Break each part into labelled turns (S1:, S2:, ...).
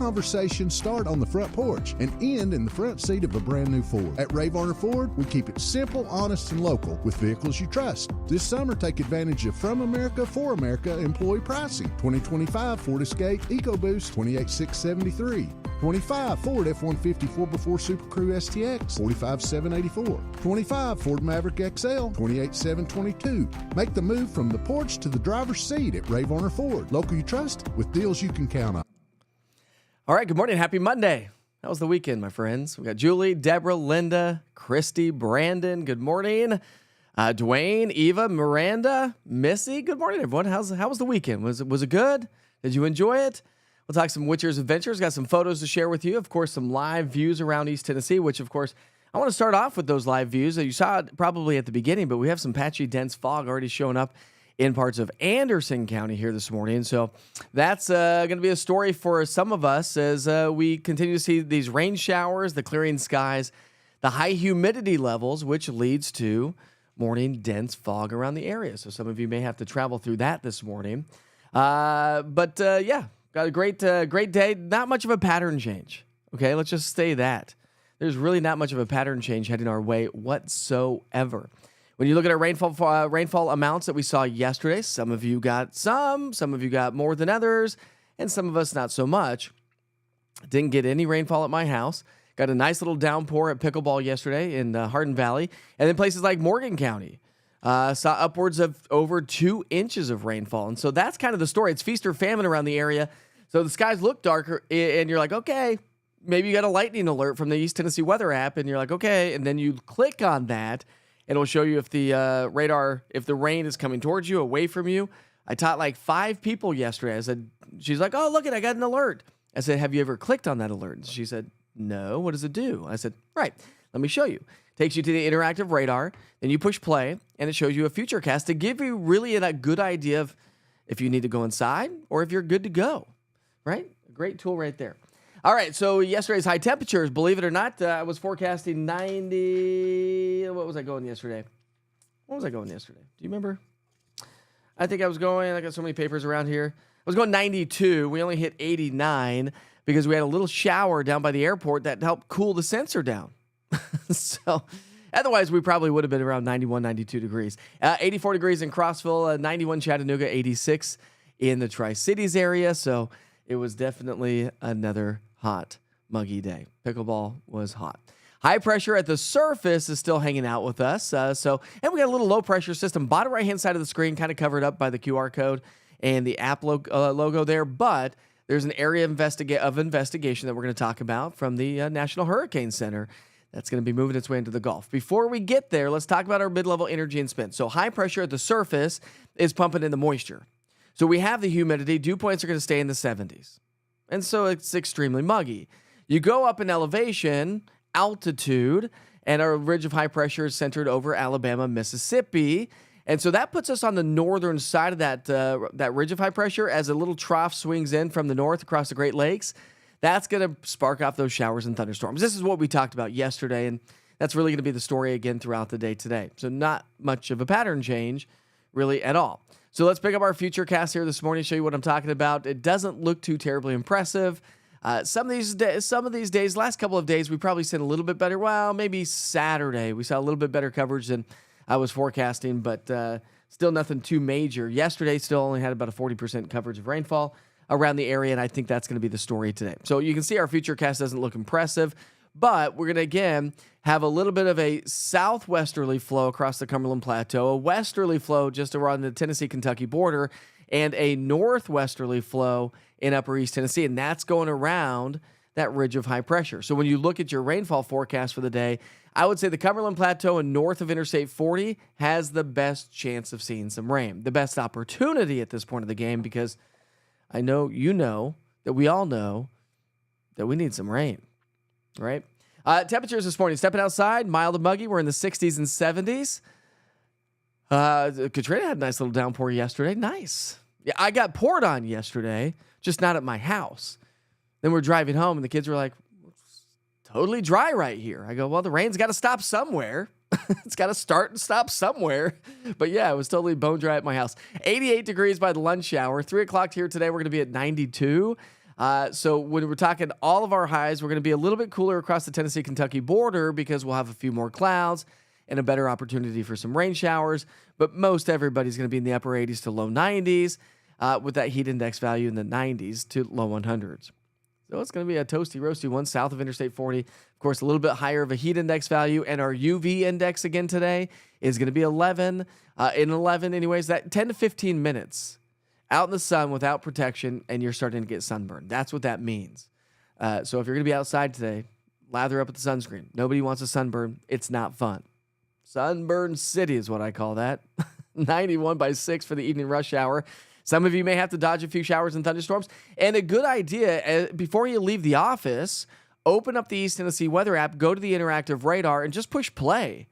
S1: conversations start on the front porch and end in the front seat of a brand new Ford. At Ray Varner Ford, we keep it simple, honest, and local with vehicles you trust. This summer, take advantage of From America for America employee pricing. 2025 Ford Escape EcoBoost, $28,673. 25 Ford F-150 4x4 Super Crew STX, $45,784. 25 Ford Maverick XL, $28,722. Make the move from the porch to the driver's seat at Ray Varner Ford. Local you trust with deals you can count on.
S2: All right, good morning. Happy Monday. That was the weekend, my friends. We got Julie, Deborah, Linda, Christy, Brandon. Good morning. Dwayne, Eva, Miranda, Missy. Good morning, everyone. How was the weekend? Was it good? Did you enjoy it? We'll talk some Witcher's Adventures. Got some photos to share with you. Of course, some live views around East Tennessee, which, of course, I want to start off with those live views. You saw it probably at the beginning, but we have some patchy, dense fog already showing up in parts of Anderson County here this morning. So that's going to be a story for some of us as we continue to see these rain showers, the clearing skies, the high humidity levels, which leads to morning dense fog around the area. So some of you may have to travel through that this morning. Yeah. Got a great day. Not much of a pattern change. Okay, let's just say that. There's really not much of a pattern change heading our way whatsoever. When you look at our rainfall amounts that we saw yesterday, some of you got some of you got more than others, and some of us not so much. Didn't get any rainfall at my house. Got a nice little downpour at Pickleball yesterday in Hardin Valley, and then places like Morgan County. Saw upwards of over 2 inches of rainfall. And so that's kind of the story. It's feast or famine around the area. So the skies look darker, and you're like, okay, maybe you got a lightning alert from the East Tennessee weather app, and you're like, okay. And then you click on that, and it'll show you if the if the rain is coming towards you, away from you. I taught like 5 people yesterday. I said, she's like, oh, look I got an alert. I said, have you ever clicked on that alert? And she said, no. What does it do? I said, right, let me show you. Takes you to the interactive radar, then you push play, and it shows you a future cast to give you really a good idea of if you need to go inside or if you're good to go, right? A great tool right there. All right, so yesterday's high temperatures, believe it or not, I was forecasting 90. What was I going yesterday? Do you remember? I think I got so many papers around here. I was going 92. We only hit 89 because we had a little shower down by the airport that helped cool the sensor down. So otherwise, we probably would have been around 91, 92 degrees. 84 degrees in Crossville, 91 Chattanooga, 86 in the Tri-Cities area. So it was definitely another hot, muggy day. Pickleball was hot. High pressure at the surface is still hanging out with us. And we got a little low pressure system, bottom right-hand side of the screen, kind of covered up by the QR code and the app logo there. But there's an area of investigation that we're going to talk about from the National Hurricane Center. That's going to be moving its way into the Gulf. Before we get there, let's talk about our mid-level energy and spin. So high pressure at the surface is pumping in the moisture. So we have the humidity. Dew points are going to stay in the 70s. And so it's extremely muggy. You go up in elevation, altitude, and our ridge of high pressure is centered over Alabama, Mississippi. And so that puts us on the northern side of that ridge of high pressure as a little trough swings in from the north across the Great Lakes. That's going to spark off those showers and thunderstorms. This is what we talked about yesterday, and that's really going to be the story again throughout the day today. So not much of a pattern change, really, at all. So let's pick up our future cast here this morning, show you what I'm talking about. It doesn't look too terribly impressive. Some of these days, last couple of days, we probably seen a little bit better. Well, maybe Saturday, we saw a little bit better coverage than I was forecasting, but still nothing too major. Yesterday still only had about a 40% coverage of rainfall around the area, and I think that's going to be the story today. So you can see our future cast doesn't look impressive, but we're going to, again, have a little bit of a southwesterly flow across the Cumberland Plateau, a westerly flow just around the Tennessee-Kentucky border, and a northwesterly flow in upper East Tennessee, and that's going around that ridge of high pressure. So when you look at your rainfall forecast for the day, I would say the Cumberland Plateau and north of Interstate 40 has the best chance of seeing some rain, the best opportunity at this point of the game, because I know you know that we all know that we need some rain, right? Temperatures this morning, stepping outside, mild to muggy. We're in the 60s and 70s. Katrina had a nice little downpour yesterday. Nice. Yeah, I got poured on yesterday, just not at my house. Then we're driving home, and the kids were like, it's totally dry right here. I go, well, the rain's got to stop somewhere. It's got to start and stop somewhere. But yeah, it was totally bone dry at my house. 88 degrees by the lunch hour. 3 o'clock here today, we're going to be at 92. So when we're talking all of our highs, we're going to be a little bit cooler across the Tennessee-Kentucky border because we'll have a few more clouds and a better opportunity for some rain showers. But most everybody's going to be in the upper 80s to low 90s with that heat index value in the 90s to low 100s. So it's going to be a toasty, roasty one south of Interstate 40. Of course, a little bit higher of a heat index value. And our UV index again today is going to be 11. In 11 anyways, that 10 to 15 minutes out in the sun without protection, and you're starting to get sunburned. That's what that means. So if you're going to be outside today, lather up with the sunscreen. Nobody wants a sunburn. It's not fun. Sunburn City is what I call that. 91 by 6 for the evening rush hour. Some of you may have to dodge a few showers and thunderstorms. And a good idea, before you leave the office, open up the East Tennessee weather app, go to the interactive radar, and just push play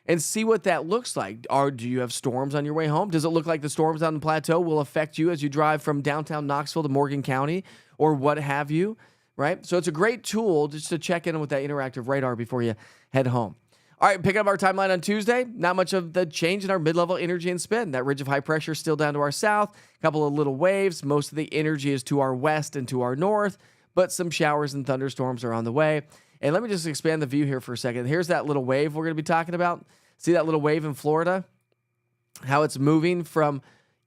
S2: and see what that looks like. Do you have storms on your way home? Does it look like the storms on the plateau will affect you as you drive from downtown Knoxville to Morgan County or what have you, right? So it's a great tool just to check in with that interactive radar before you head home. All right, picking up our timeline on Tuesday. Not much of the change in our mid-level energy and spin. That ridge of high pressure still down to our south. A couple of little waves. Most of the energy is to our west and to our north, but some showers and thunderstorms are on the way. And let me just expand the view here for a second. Here's that little wave we're going to be talking about. See that little wave in Florida? How it's moving from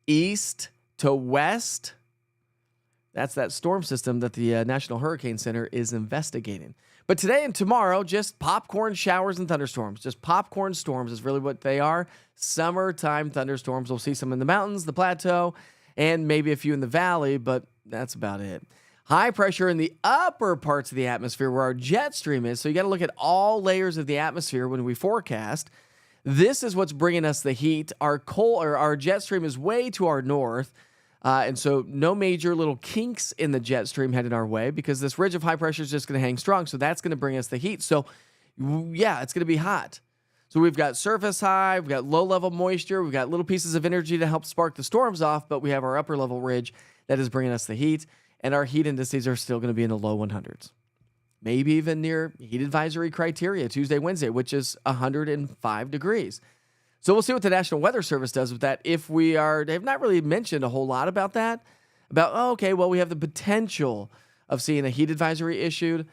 S2: east to west? That's that storm system that the National Hurricane Center is investigating. But today and tomorrow, just popcorn showers and thunderstorms. Just popcorn storms is really what they are. Summertime thunderstorms. We'll see some in the mountains, the plateau, and maybe a few in the valley, but that's about it. High pressure in the upper parts of the atmosphere where our jet stream is. So you got to look at all layers of the atmosphere when we forecast. This is what's bringing us the heat. Our jet stream is way to our north. And so no major little kinks in the jet stream headed our way because this ridge of high pressure is just going to hang strong. So that's going to bring us the heat. So yeah, it's going to be hot. So we've got surface high, we've got low level moisture, we've got little pieces of energy to help spark the storms off, but we have our upper level ridge that is bringing us the heat. And our heat indices are still going to be in the low 100s. Maybe even near heat advisory criteria Tuesday, Wednesday, which is 105 degrees. So we'll see what the National Weather Service does with that. They've not really mentioned a whole lot about that. We have the potential of seeing a heat advisory issued.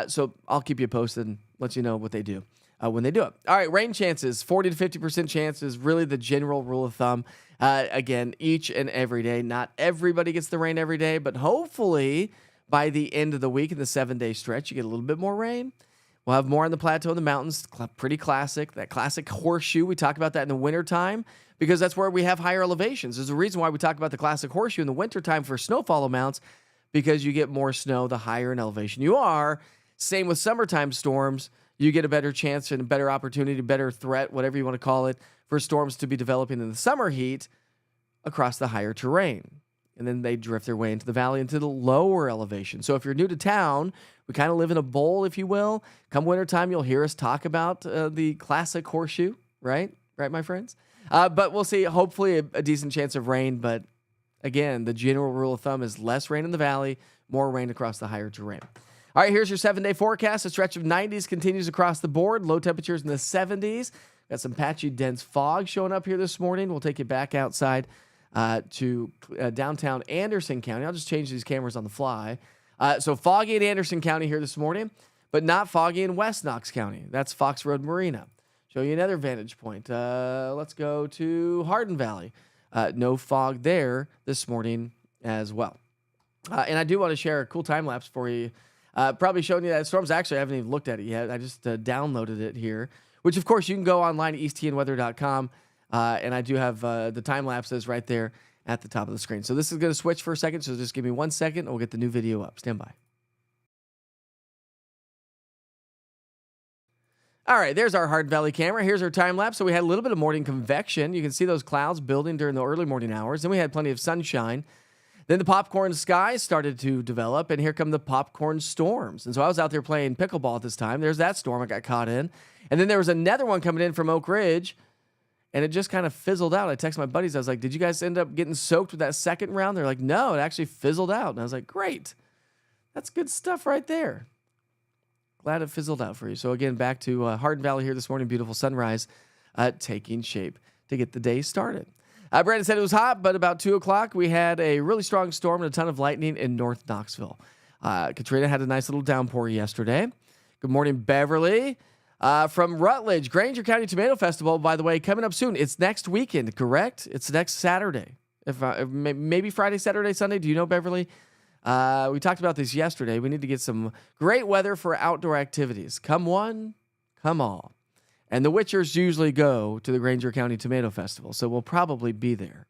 S2: So I'll keep you posted and let you know what they do when they do it. All right, rain chances, 40 to 50% chance is really the general rule of thumb. Again, each and every day. Not everybody gets the rain every day, but hopefully by the end of the week in the 7-day stretch, you get a little bit more rain. We'll have more on the plateau and the mountains. Pretty classic. That classic horseshoe. We talk about that in the wintertime because that's where we have higher elevations. There's a reason why we talk about the classic horseshoe in the wintertime for snowfall amounts because you get more snow the higher in elevation you are. Same with summertime storms. You get a better chance and a better opportunity, better threat, whatever you want to call it, for storms to be developing in the summer heat across the higher terrain. And then they drift their way into the valley, into the lower elevation. So if you're new to town, we kind of live in a bowl, if you will. Come wintertime, you'll hear us talk about the classic horseshoe, right? Right, my friends? But we'll see, hopefully, a decent chance of rain. But again, the general rule of thumb is less rain in the valley, more rain across the higher terrain. All right, here's your 7-day forecast. A stretch of 90s continues across the board. Low temperatures in the 70s. Got some patchy, dense fog showing up here this morning. We'll take you back outside to downtown Anderson County. I'll just change these cameras on the fly. So foggy in Anderson County here this morning, but not foggy in West Knox County. That's Fox Road Marina. Show you another vantage point. Let's go to Hardin Valley. No fog there this morning as well. And I do want to share a cool time lapse for you. Probably showing you that storms. Actually, I haven't even looked at it yet. I just downloaded it here, which of course you can go online at easttnweather.com. And I do have the time lapses right there at the top of the screen. So this is going to switch for a second. So just give me 1 second and we'll get the new video up. Stand by. All right, there's our Hardin Valley camera. Here's our time lapse. So we had a little bit of morning convection. You can see those clouds building during the early morning hours. Then we had plenty of sunshine. Then the popcorn skies started to develop, and here come the popcorn storms. And so I was out there playing pickleball at this time. There's that storm I got caught in. And then there was another one coming in from Oak Ridge, and it just kind of fizzled out. I texted my buddies. I was like, did you guys end up getting soaked with that second round? They're like, no, it actually fizzled out. And I was like, great. That's good stuff right there. Glad it fizzled out for you. So again, back to Hardin Valley here this morning. Beautiful sunrise taking shape to get the day started. Brandon said it was hot, but about 2 o'clock, we had a really strong storm and a ton of lightning in North Knoxville. Katrina had a nice little downpour yesterday. Good morning, Beverly. From Rutledge, Granger County Tomato Festival, by the way, coming up soon. It's next weekend, correct? It's next Saturday. If maybe Friday, Saturday, Sunday. Do you know, Beverly? We talked about this yesterday. We need to get some great weather for outdoor activities. Come one, come all. And the Witchers usually go to the Granger County Tomato Festival, so we'll probably be there.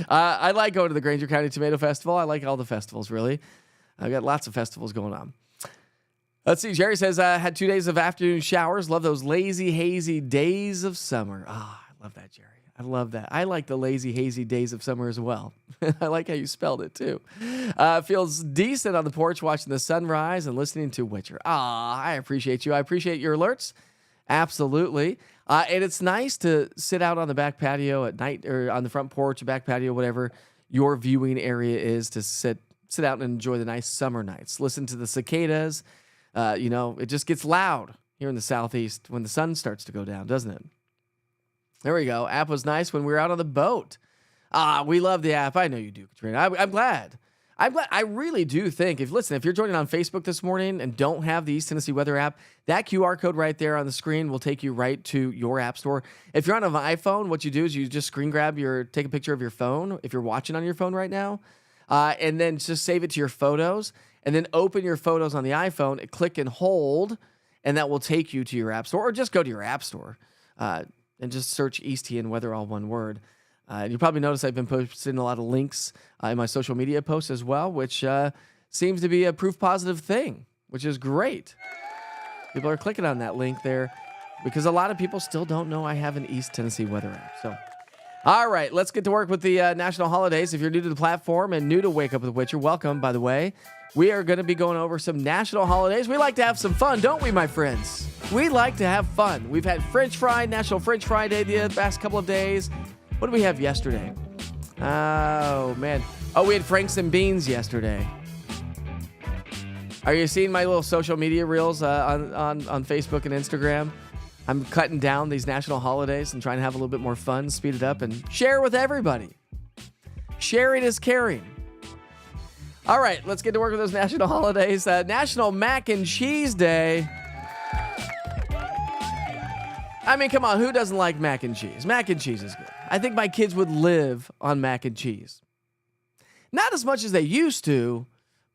S2: I like going to the Granger County Tomato Festival. I like all the festivals, really. I've got lots of festivals going on. Let's see. Jerry says, had 2 days of afternoon showers. Love those lazy, hazy days of summer. I love that, Jerry. I love that. I like the lazy, hazy days of summer as well. I like how you spelled it, too. Feels decent on the porch watching the sunrise and listening to Witcher. I appreciate you. I appreciate your alerts. Absolutely. And it's nice to sit out on the back patio at night or on the front porch, back patio, whatever your viewing area is, to sit out and enjoy the nice summer nights. Listen to the cicadas. It just gets loud here in the southeast when the sun starts to go down, doesn't it? There we go. App was nice when we were out on the boat. We love the app. I know you do, Katrina. I'm glad. I really do think, if you're joining on Facebook this morning and don't have the East Tennessee Weather app, that QR code right there on the screen will take you right to your app store. If you're on an iPhone, what you do is you just screen grab take a picture of your phone, if you're watching on your phone right now, and then just save it to your photos, and then open your photos on the iPhone, click and hold, and that will take you to your app store, or just go to your app store and just search East TN Weather, all one word. You probably noticed I've been posting a lot of links in my social media posts as well, which seems to be a proof positive thing, which is great. People are clicking on that link there because a lot of people still don't know I have an East Tennessee Weather app. So, all right, let's get to work with the national holidays. If you're new to the platform and new to Wake Up with Witcher, welcome, by the way. We are going to be going over some national holidays. We like to have some fun, don't we, my friends? We like to have fun. We've had National French Fry Day the past couple of days. What did we have yesterday? Oh, man. We had Franks and Beans yesterday. Are you seeing my little social media reels on Facebook and Instagram? I'm cutting down these national holidays and trying to have a little bit more fun, speed it up, and share with everybody. Sharing is caring. All right, let's get to work with those national holidays. National Mac and Cheese Day. I mean, come on, who doesn't like mac and cheese? Mac and cheese is good. I think my kids would live on mac and cheese. Not as much as they used to,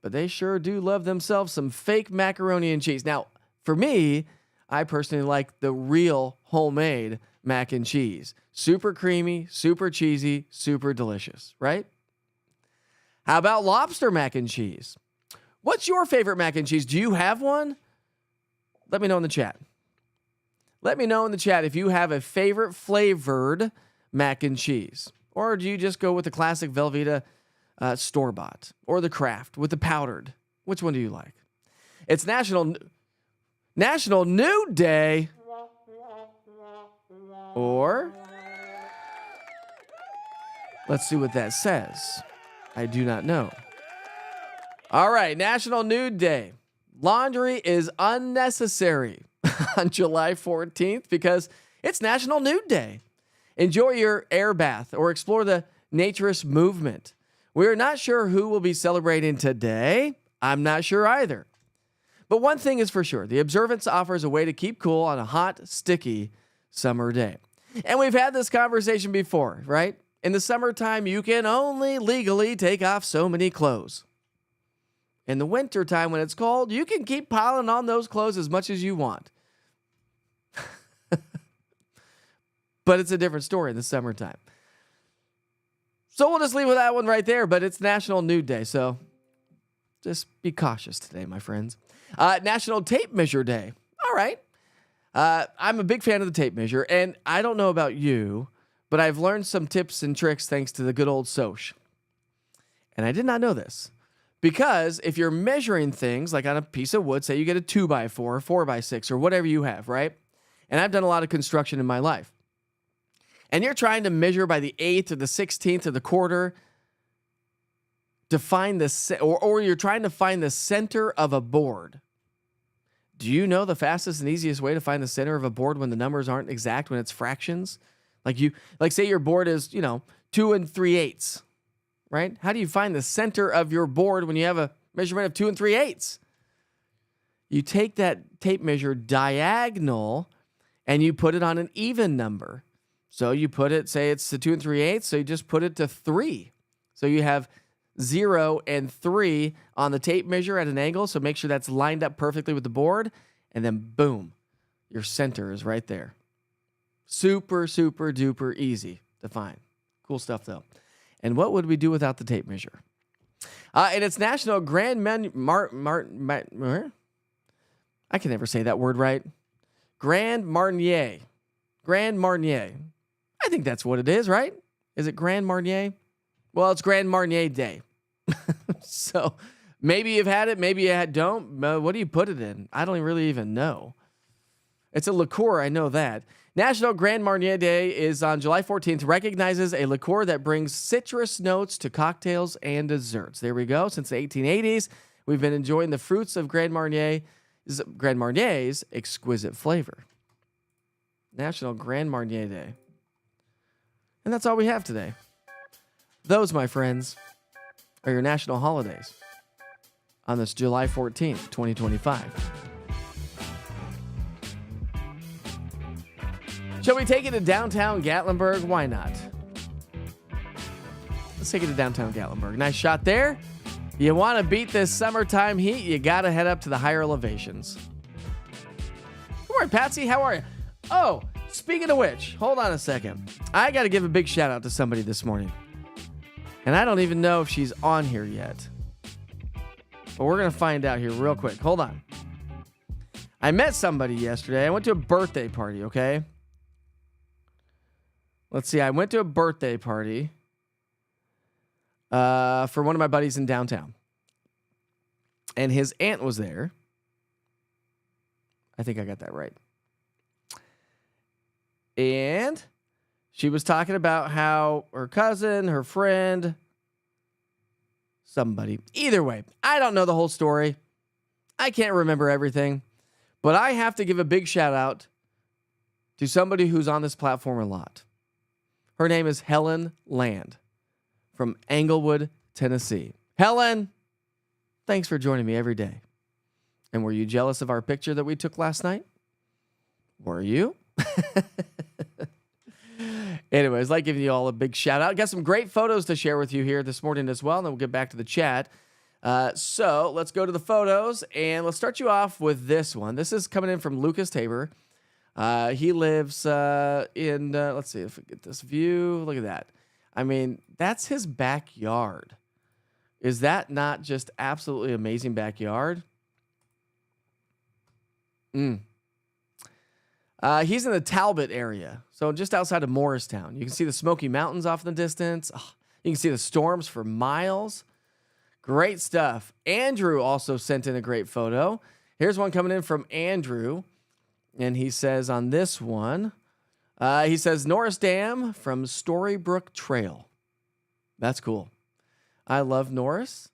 S2: but they sure do love themselves some fake macaroni and cheese. Now, for me, I personally like the real homemade mac and cheese. Super creamy, super cheesy, super delicious, right? How about lobster mac and cheese? What's your favorite mac and cheese? Do you have one? Let me know in the chat. Let me know in the chat if you have a favorite flavored mac and cheese. Or do you just go with the classic Velveeta store-bought? Or the Kraft with the powdered? Which one do you like? It's National Nude Day. Or, let's see what that says. I do not know. All right, National Nude Day. Laundry is unnecessary on July 14th because it's National Nude Day. Enjoy your air bath or explore the naturist movement. We're not sure who will be celebrating today. I'm not sure either. But one thing is for sure, the observance offers a way to keep cool on a hot, sticky summer day. And we've had this conversation before, right? In the summertime, you can only legally take off so many clothes. In the wintertime, when it's cold, you can keep piling on those clothes as much as you want. But it's a different story in the summertime. So we'll just leave with that one right there, but it's National Nude Day, so just be cautious today, my friends. National Tape Measure Day. All right. I'm a big fan of the tape measure, and I don't know about you, but I've learned some tips and tricks thanks to the good old Soch. And I did not know this. Because if you're measuring things like on a piece of wood, say you get a 2x4 or 4x6 or whatever you have, right? And I've done a lot of construction in my life. And you're trying to measure by the 8th or the 16th or the quarter to find or you're trying to find the center of a board. Do you know the fastest and easiest way to find the center of a board when the numbers aren't exact, when it's fractions? Like say your board is, 2 3/8, right? How do you find the center of your board when you have a measurement of 2 3/8? You take that tape measure diagonal and you put it on an even number. So you put it, say it's the 2 3/8, so you just put it to 3. So you have 0 and 3 on the tape measure at an angle. So make sure that's lined up perfectly with the board. And then boom, your center is right there. Super, super duper easy to find. Cool stuff though. And what would we do without the tape measure? And it's National I can never say that word right. Grand Marnier. Grand Marnier. I think that's what it is, right? Is it Grand Marnier? Well, it's Grand Marnier Day. So maybe you've had it, maybe you don't. What do you put it in? I don't really even know. It's a liqueur, I know that. National Grand Marnier Day is on July 14th, recognizes a liqueur that brings citrus notes to cocktails and desserts. There we go. Since the 1880s, we've been enjoying the fruits of Grand Marnier's exquisite flavor. National Grand Marnier Day. And that's all we have today. Those, my friends, are your national holidays on this July 14th, 2025. Shall we take it to downtown Gatlinburg? Why not? Let's take it to downtown Gatlinburg. Nice shot there. You want to beat this summertime heat, you got to head up to the higher elevations. Good morning, Patsy. How are you? Oh, speaking of which, hold on a second. I got to give a big shout out to somebody this morning. And I don't even know if she's on here yet. But we're going to find out here real quick. Hold on. I met somebody yesterday. I went to a birthday party, okay? Let's see. I went to a birthday party for one of my buddies in downtown. And his aunt was there. I think I got that right. And she was talking about how her cousin, her friend, somebody. Either way, I don't know the whole story. I can't remember everything. But I have to give a big shout out to somebody who's on this platform a lot. Her name is Helen Land from Englewood, Tennessee. Helen, thanks for joining me every day. And were you jealous of our picture that we took last night? Were you? Anyways, I'd like giving you all a big shout out. Got some great photos to share with you here this morning as well, and then we'll get back to the chat. So let's go to the photos, and let's start you off with this one. This is coming in from Lucas Tabor. He lives in, let's see if we get this view. Look at that. I mean, that's his backyard. Is that not just absolutely amazing backyard? He's in the Talbot area, so just outside of Morristown. You can see the Smoky Mountains off in the distance. Oh, you can see the storms for miles. Great stuff. Andrew also sent in a great photo. Here's one coming in from Andrew, and he says on this one, he says, Norris Dam from Storybrook Trail. That's cool. I love Norris.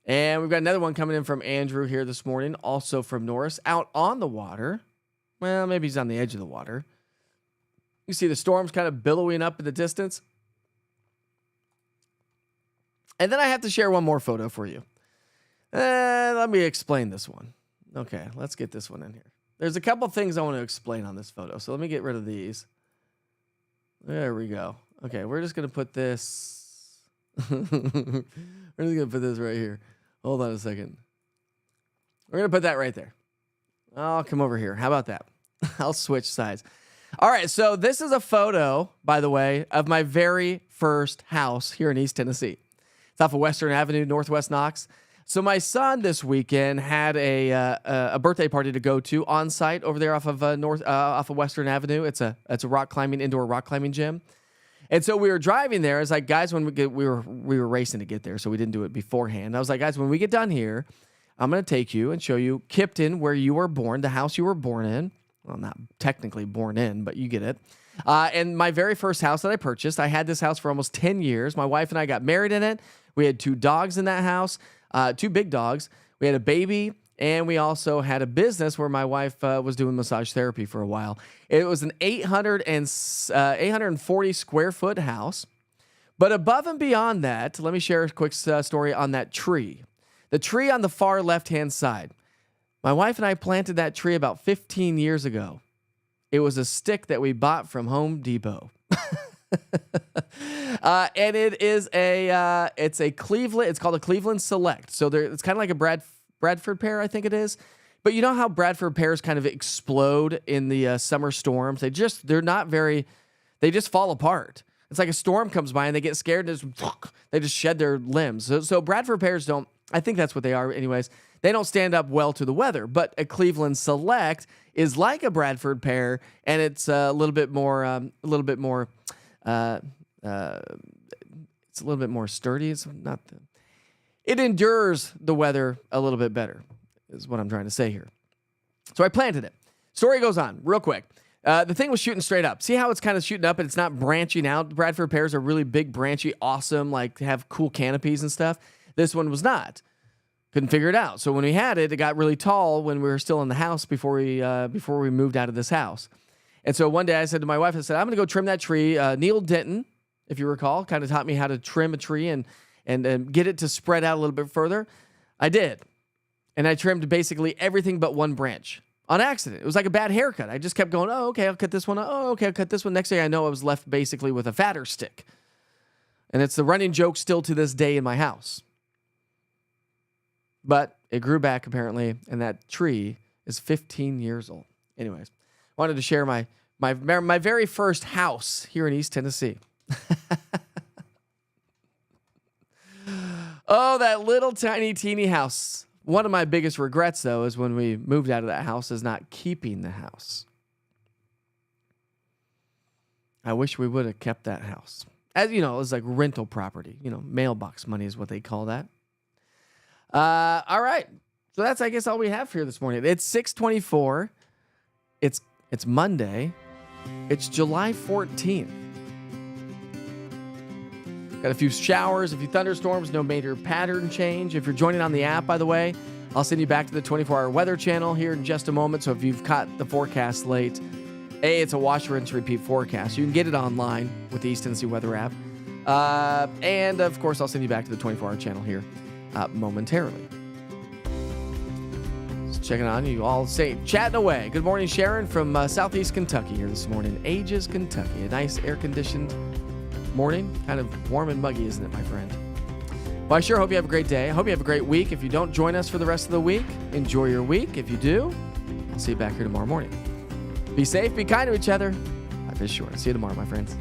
S2: And we've got another one coming in from Andrew here this morning, also from Norris, out on the water. Well, maybe he's on the edge of the water. You see the storms kind of billowing up in the distance. And then I have to share one more photo for you. Let me explain this one. Okay, let's get this one in here. There's a couple things I want to explain on this photo, so let me get rid of these. There we go. Okay, we're just going to put this... we're just going to put this right here. Hold on a second. We're going to put that right there. I'll come over here. How about that? I'll switch sides. All right, so this is a photo, by the way, of my very first house here in East Tennessee. It's off of Western Avenue, Northwest Knox. So my son this weekend had a birthday party to go to on site over there off of Western Avenue. It's a indoor rock climbing gym. And so we were driving there. It's like, guys, when we were racing to get there, so we didn't do it beforehand. I was like, guys, when we get done here, I'm going to take you and show you Kipton, where you were born, the house you were born in. Well, not technically born in, but you get it. And my very first house that I purchased, I had this house for almost 10 years. My wife and I got married in it. We had 2 dogs in that house, 2 big dogs. We had a baby And we also had a business where my wife was doing massage therapy for a while. It was an 840 square foot house. But above and beyond that, let me share a quick story on that tree. The tree on the far left-hand side. My wife and I planted that tree about 15 years ago. It was a stick that we bought from Home Depot. And it is it's a Cleveland, it's called a Cleveland Select. So it's kind of like a Bradford pear, I think it is. But you know how Bradford pears kind of explode in the summer storms? They just fall apart. It's like a storm comes by and they get scared and they just shed their limbs. So Bradford pears don't, I think that's what they are anyways. They don't stand up well to the weather, but a Cleveland Select is like a Bradford pear, and it's a little bit more sturdy. It endures the weather a little bit better, is what I'm trying to say here. So I planted it. Story goes on real quick. The thing was shooting straight up. See how it's kind of shooting up and it's not branching out? Bradford pears are really big, branchy, awesome, like have cool canopies and stuff. This one was not. Couldn't figure it out. So when we had it, it got really tall when we were still in the house before we moved out of this house. And so one day I said to my wife, I said, I'm going to go trim that tree. Neil Denton, if you recall, kind of taught me how to trim a tree and get it to spread out a little bit further. I did. And I trimmed basically everything but one branch on accident. It was like a bad haircut. I just kept going, oh, okay, I'll cut this one. Oh, okay, I'll cut this one. Next thing I know, I was left basically with a fatter stick. And it's the running joke still to this day in my house. But it grew back apparently, and that tree is 15 years old. Anyways, wanted to share my very first house here in East Tennessee. Oh, that little tiny teeny house. One of my biggest regrets, though, is when we moved out of that house is not keeping the house. I wish we would have kept that house. As you know, it was like rental property. You know, mailbox money is what they call that. All right. So that's, I guess, all we have for you this morning. It's 6:24. It's Monday. It's July 14th. Got a few showers, a few thunderstorms, no major pattern change. If you're joining on the app, by the way, I'll send you back to the 24-hour weather channel here in just a moment. So if you've caught the forecast late, it's a wash, rinse, repeat forecast. You can get it online with the East Tennessee weather app. And, of course, I'll send you back to the 24-hour channel here momentarily. Just checking on you all, chatting away. Good morning, Sharon from Southeast Kentucky here this morning. Ages, Kentucky. A nice air-conditioned morning. Kind of warm and muggy, isn't it, my friend? Well, I sure hope you have a great day. I hope you have a great week. If you don't join us for the rest of the week, enjoy your week. If you do, I'll see you back here tomorrow morning. Be safe, be kind to each other. Life is short. See you tomorrow, my friends.